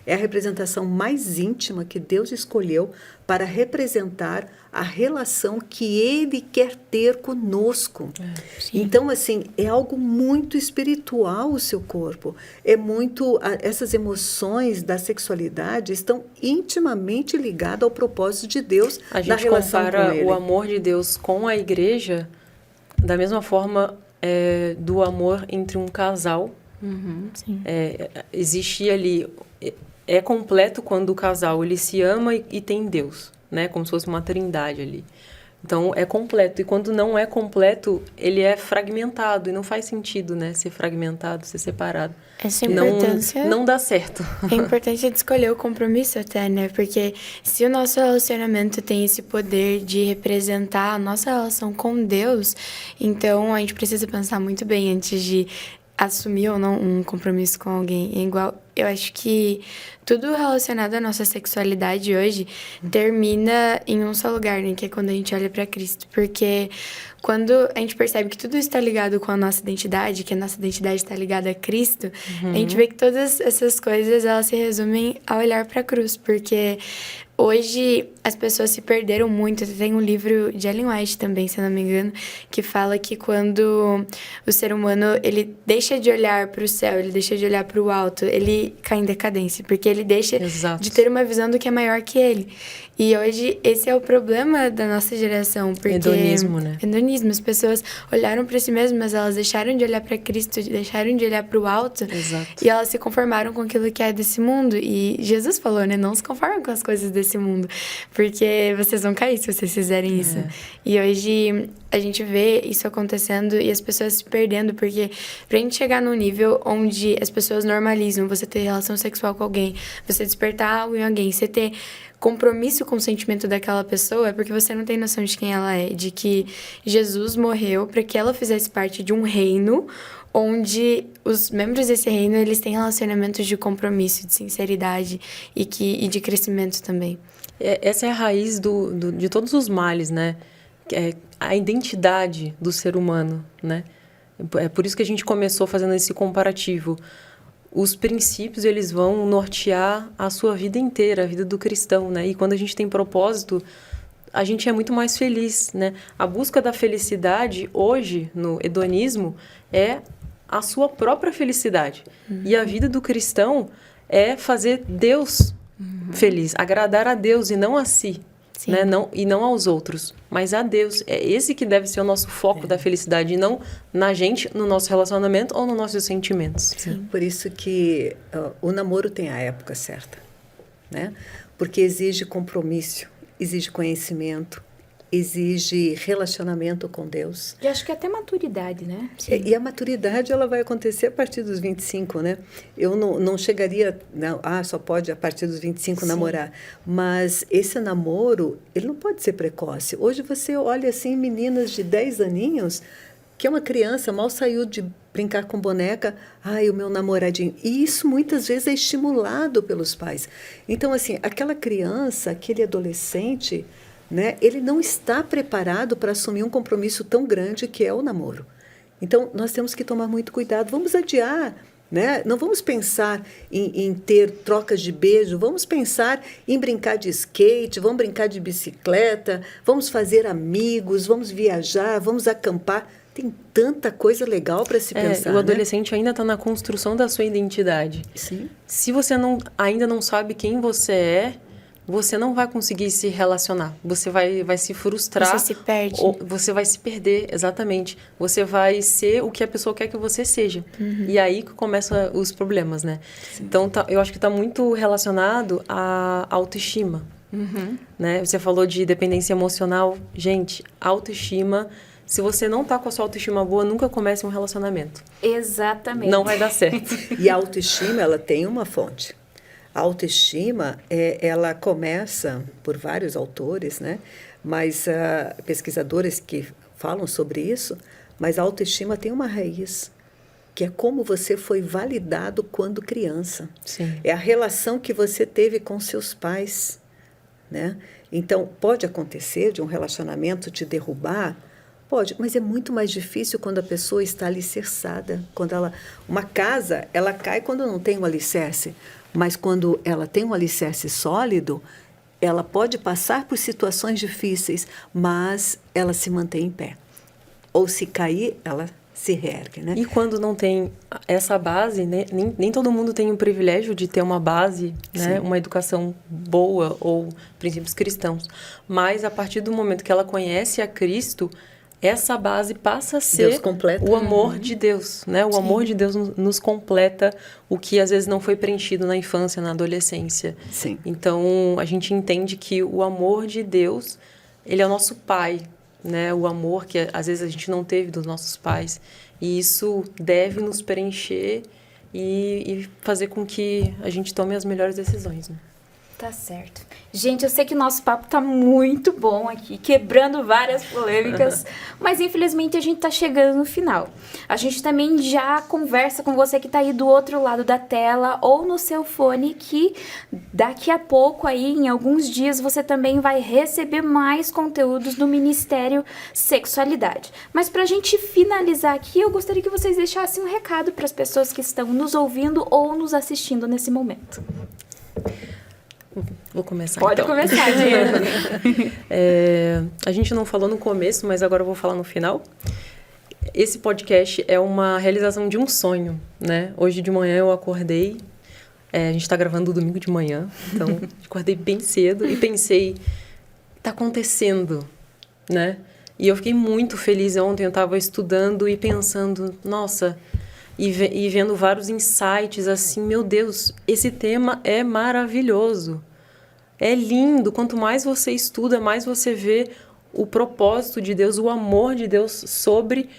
é a representação mais íntima que Deus escolheu para representar a relação que Ele quer ter conosco. Então, assim, é algo muito espiritual o seu corpo. É muito... essas emoções da sexualidade estão intimamente ligadas ao propósito de Deus a na gente relação compara com Ele. o amor de Deus com a igreja da mesma forma do amor entre um casal. Sim. Existe ali... É completo quando o casal ele se ama e tem Deus, né? Como se fosse uma trindade ali. Então, é completo. E quando não é completo, ele é fragmentado. E não faz sentido, né? Ser fragmentado, ser separado. Essa importância... Não dá certo. É importante de escolher o compromisso até, né? Porque se o nosso relacionamento tem esse poder de representar a nossa relação com Deus, então a gente precisa pensar muito bem antes de assumir ou não um compromisso com alguém. É igual, eu acho que tudo relacionado à nossa sexualidade hoje termina em um só lugar, né? Que é quando a gente olha para Cristo. Porque quando a gente percebe que tudo está ligado com a nossa identidade, que a nossa identidade está ligada a Cristo, a gente vê que todas essas coisas, elas se resumem a olhar para a cruz. Porque hoje as pessoas se perderam muito. Tem um livro de Ellen White também, se eu não me engano, que fala que quando o ser humano ele deixa de olhar para o céu, ele deixa de olhar para o alto, ele cai em decadência, porque ele deixa Exato. de ter uma visão do que é maior que ele. E hoje esse é o problema da nossa geração, porque Hedonismo, né? Hedonismo. As pessoas olharam para si mesmas, mas elas deixaram de olhar para Cristo, deixaram de olhar para o alto. Exato. E elas se conformaram com aquilo que é desse mundo. E Jesus falou, né? Não se conformem com as coisas desse mundo, porque vocês vão cair se vocês fizerem isso. E hoje a gente vê isso acontecendo e as pessoas se perdendo, porque pra gente chegar num nível onde as pessoas normalizam você ter relação sexual com alguém, você despertar algo em alguém, você ter compromisso com o sentimento daquela pessoa, é porque você não tem noção de quem ela é, de que Jesus morreu para que ela fizesse parte de um reino onde os membros desse reino, eles têm relacionamentos de compromisso, de sinceridade e de crescimento também. Essa é a raiz de todos os males, né? É a identidade do ser humano, né? É por isso que a gente começou fazendo esse comparativo. Os princípios, eles vão nortear a sua vida inteira, a vida do cristão, né? E quando a gente tem propósito, a gente é muito mais feliz, né? A busca da felicidade, hoje, no hedonismo, é a sua própria felicidade. E a vida do cristão é fazer Deus feliz, agradar a Deus e não a si. Né? E não aos outros, mas a Deus. É esse que deve ser o nosso foco da felicidade, e não na gente, no nosso relacionamento ou nos nossos sentimentos. Sim. Por isso que o namoro tem a época certa, né? Porque exige compromisso, exige conhecimento, exige relacionamento com Deus. E acho que até maturidade, né? E a maturidade, ela vai acontecer a partir dos 25, né? Eu não chegaria... só pode a partir dos 25 namorar. Mas esse namoro, ele não pode ser precoce. Hoje você olha, assim, meninas de 10 aninhos, que é uma criança, mal saiu de brincar com boneca, o meu namoradinho. E isso, muitas vezes, é estimulado pelos pais. Então, assim, aquela criança, aquele adolescente... né? Ele não está preparado para assumir um compromisso tão grande que é o namoro. Então, nós temos que tomar muito cuidado. Vamos adiar, né? Não vamos pensar em ter trocas de beijo, vamos pensar em brincar de skate, vamos brincar de bicicleta, vamos fazer amigos, vamos viajar, vamos acampar. Tem tanta coisa legal para se pensar. O adolescente ainda está na construção da sua identidade. Sim. Se você ainda não sabe quem você é, você não vai conseguir se relacionar. Você vai se frustrar. Você se perde. Ou você vai se perder, exatamente. Você vai ser o que a pessoa quer que você seja. E aí que começam os problemas, né? Sim. Então, eu acho que está muito relacionado à autoestima. Né? Você falou de dependência emocional. Gente, autoestima... Se você não está com a sua autoestima boa, nunca comece um relacionamento. Exatamente. Não vai dar certo. E a autoestima, ela tem uma fonte. A autoestima, ela começa por vários autores, né? Mas pesquisadores que falam sobre isso, mas a autoestima tem uma raiz. que é como você foi validado quando criança. Sim. É a relação que você teve com seus pais, né? Então, pode acontecer de um relacionamento te derrubar? Pode, mas é muito mais difícil quando a pessoa está alicerçada. Uma casa, ela cai quando não tem um alicerce, mas quando ela tem um alicerce sólido, ela pode passar por situações difíceis, mas ela se mantém em pé. Ou se cair, ela se reergue, né? E quando não tem essa base, né? Nem todo mundo tem o privilégio de ter uma base, né? Uma educação boa ou princípios cristãos. Mas a partir do momento que ela conhece a Cristo, essa base passa a ser o amor de Deus, né? O amor de Deus nos completa o que às vezes não foi preenchido na infância, na adolescência. Sim. Então, a gente entende que o amor de Deus, ele é o nosso Pai, né? O amor que às vezes a gente não teve dos nossos pais. E isso deve nos preencher e fazer com que a gente tome as melhores decisões, né? Tá certo. Gente, eu sei que o nosso papo tá muito bom aqui, quebrando várias polêmicas, mas infelizmente a gente tá chegando no final. A gente também já conversa com você que tá aí do outro lado da tela ou no seu fone, que daqui a pouco aí, em alguns dias, você também vai receber mais conteúdos do Ministério Sexualidade. Mas pra gente finalizar aqui, eu gostaria que vocês deixassem um recado para as pessoas que estão nos ouvindo ou nos assistindo nesse momento. Vou começar, Pode então. começar, Diana. A gente não falou no começo, mas agora eu vou falar no final. Esse podcast é uma realização de um sonho, né? Hoje de manhã eu acordei, a gente está gravando domingo de manhã, então acordei bem cedo e pensei, tá acontecendo, né? E eu fiquei muito feliz ontem, eu estava estudando e pensando, nossa... E vendo vários insights assim, meu Deus, esse tema é maravilhoso. É lindo. Quanto mais você estuda, mais você vê o propósito de Deus, o amor de Deus sobre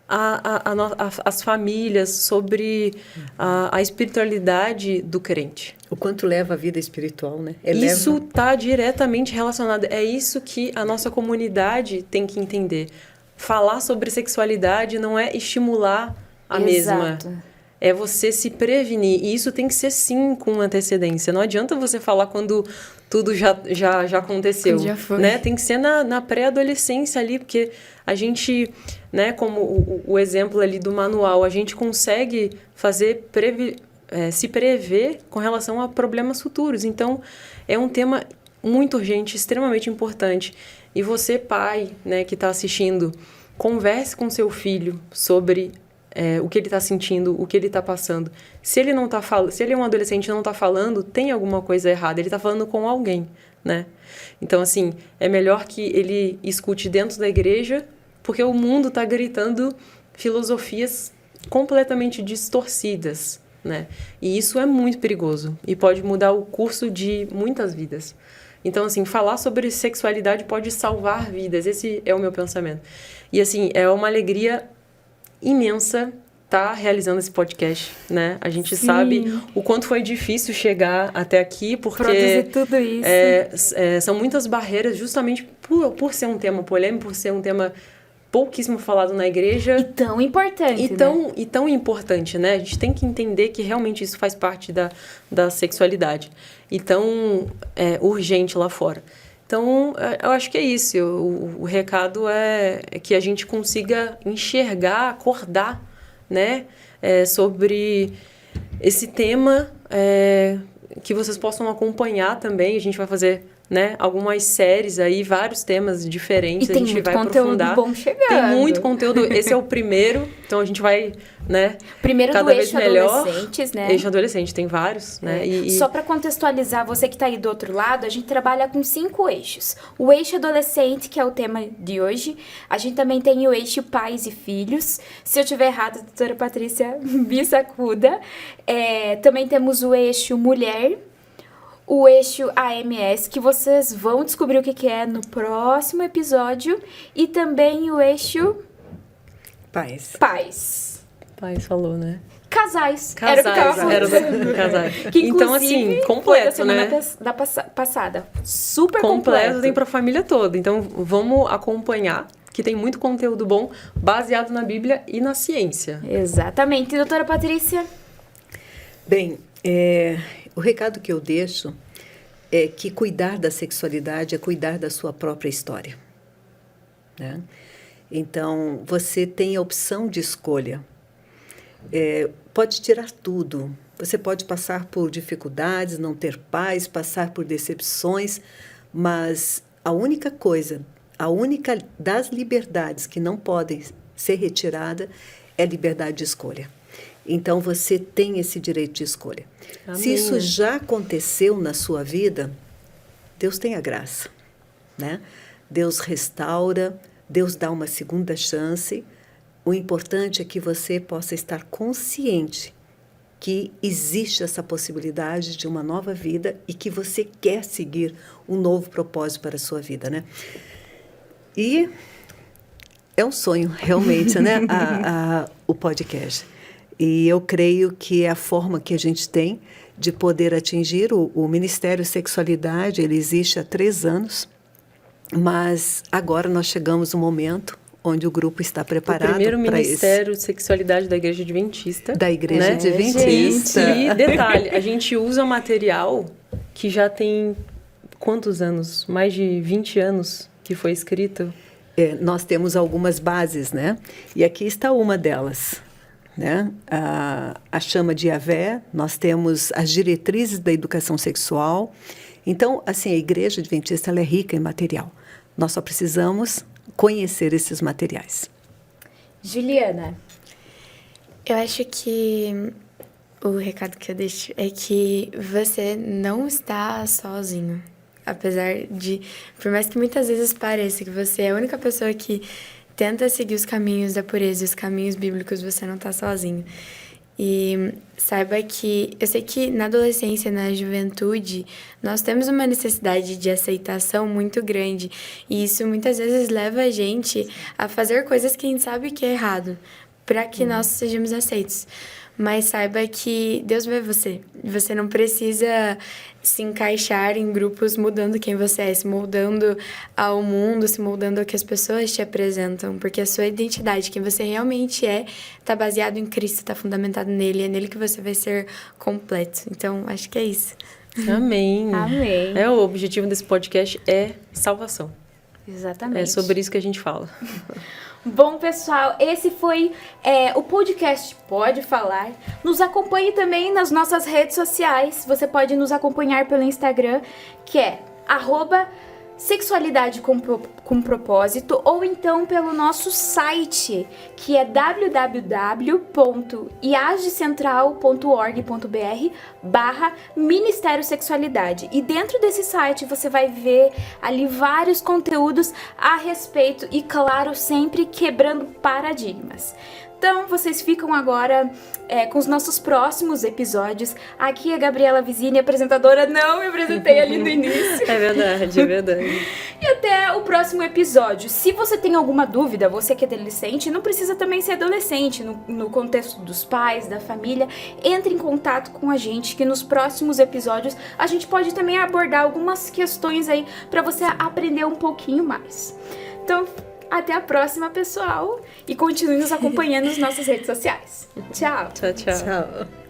as famílias, sobre a espiritualidade do crente. O quanto leva a vida espiritual, né? Isso está diretamente relacionado. É isso que a nossa comunidade tem que entender. Falar sobre sexualidade não é estimular a mesma. É você se prevenir. E isso tem que ser, sim, com antecedência. Não adianta você falar quando tudo já aconteceu. Já foi. Né? Tem que ser na pré-adolescência ali, porque a gente, né, como o exemplo ali do manual, a gente consegue fazer se prever com relação a problemas futuros. Então, é um tema muito urgente, extremamente importante. E você, pai, né, que está assistindo, converse com seu filho sobre... o que ele está sentindo, o que ele está passando. Se ele não tá se ele é um adolescente e não está falando, tem alguma coisa errada. Ele está falando com alguém, né? Então, assim, é melhor que ele escute dentro da igreja, porque o mundo está gritando filosofias completamente distorcidas, né? E isso é muito perigoso e pode mudar o curso de muitas vidas. Então, assim, falar sobre sexualidade pode salvar vidas. Esse é o meu pensamento. E, assim, é uma alegria imensa estar realizando esse podcast, né? A gente sabe o quanto foi difícil chegar até aqui, porque... Produzir tudo isso. São muitas barreiras justamente por ser um tema polêmico, por ser um tema pouquíssimo falado na igreja. E tão importante, E tão importante, né? A gente tem que entender que realmente isso faz parte da sexualidade. E tão urgente lá fora. Então, eu acho que é isso. O recado é que a gente consiga enxergar, acordar, né, sobre esse tema, que vocês possam acompanhar também. A gente vai fazer, né, algumas séries aí, vários temas diferentes. E tem a gente muito vai conteúdo aprofundar. bom chegando. Tem muito conteúdo. Esse é o primeiro, então a gente vai, né, primeiro cada do vez eixo melhor. Adolescentes, né? Eixo adolescente, tem vários, né? Só para contextualizar, você que está aí do outro lado, a gente trabalha com 5 eixos. O eixo adolescente, que é o tema de hoje. A gente também tem o eixo pais e filhos. Se eu estiver errado, a doutora Patrícia me sacuda. Também temos o eixo mulher, o eixo AMS, que vocês vão descobrir o que é no próximo episódio. E também o eixo Pais. Pai falou, né? Casais. Era o que tava falando. Era casais. Que, então, assim, completo, foi da semana passada. Super completo. Tem para a família toda. Então, vamos acompanhar, que tem muito conteúdo bom baseado na Bíblia e na ciência. Exatamente. Doutora Patrícia? Bem, o recado que eu deixo é que cuidar da sexualidade é cuidar da sua própria história, né? Então, você tem a opção de escolha. Pode tirar tudo. Você pode passar por dificuldades, não ter paz, passar por decepções, mas a única das liberdades que não podem ser retirada é a liberdade de escolha. Então, você tem esse direito de escolha. Amém. Se isso já aconteceu na sua vida, Deus tem a graça, né? Deus restaura, Deus dá uma segunda chance. O importante é que você possa estar consciente que existe essa possibilidade de uma nova vida e que você quer seguir um novo propósito para a sua vida, né? E é um sonho, realmente, né? O podcast. E eu creio que é a forma que a gente tem de poder atingir o Ministério Sexualidade. Ele existe há 3 anos, mas agora nós chegamos no momento onde o grupo está preparado para o primeiro Ministério de Sexualidade da Igreja Adventista. Da Igreja né? Adventista. E detalhe, a gente usa material que já tem quantos anos? Mais de 20 anos que foi escrito? Nós temos algumas bases, né? E aqui está uma delas, né? A chama de Yahvé, nós temos as diretrizes da educação sexual. Então, assim, a Igreja Adventista ela é rica em material. Nós só precisamos conhecer esses materiais. Juliana? Eu acho que o recado que eu deixo é que você não está sozinho. Apesar de, por mais que muitas vezes pareça que você é a única pessoa que tenta seguir os caminhos da pureza e os caminhos bíblicos, você não está sozinho. E saiba que, eu sei que na adolescência, na juventude, nós temos uma necessidade de aceitação muito grande. E isso muitas vezes leva a gente a fazer coisas que a gente sabe que é errado, para que nós sejamos aceitos. Mas saiba que Deus vê você. Você não precisa se encaixar em grupos mudando quem você é, se moldando ao mundo, se moldando ao que as pessoas te apresentam. Porque a sua identidade, quem você realmente é, está baseado em Cristo, está fundamentado nele. É nele que você vai ser completo. Então, acho que é isso. Amém. Amém. O objetivo desse podcast é salvação. Exatamente. É sobre isso que a gente fala. Bom, pessoal, esse foi o podcast Pode Falar. Nos acompanhe também nas nossas redes sociais. Você pode nos acompanhar pelo Instagram, que é @sexualidade com propósito, ou então pelo nosso site, que é www.iasdecentral.org.br/Ministério Sexualidade. E dentro desse site você vai ver ali vários conteúdos a respeito e, claro, sempre quebrando paradigmas. Então, vocês ficam agora com os nossos próximos episódios. Aqui é a Gabriela Vizini, apresentadora. Não me apresentei ali no início. É verdade, é verdade. E até o próximo episódio. Se você tem alguma dúvida, você que é adolescente, não precisa também ser adolescente, no contexto dos pais, da família, entre em contato com a gente, que nos próximos episódios a gente pode também abordar algumas questões aí para você aprender um pouquinho mais. Então, até a próxima, pessoal, e continue nos acompanhando nas nossas redes sociais. Tchau! Tchau, tchau. Tchau.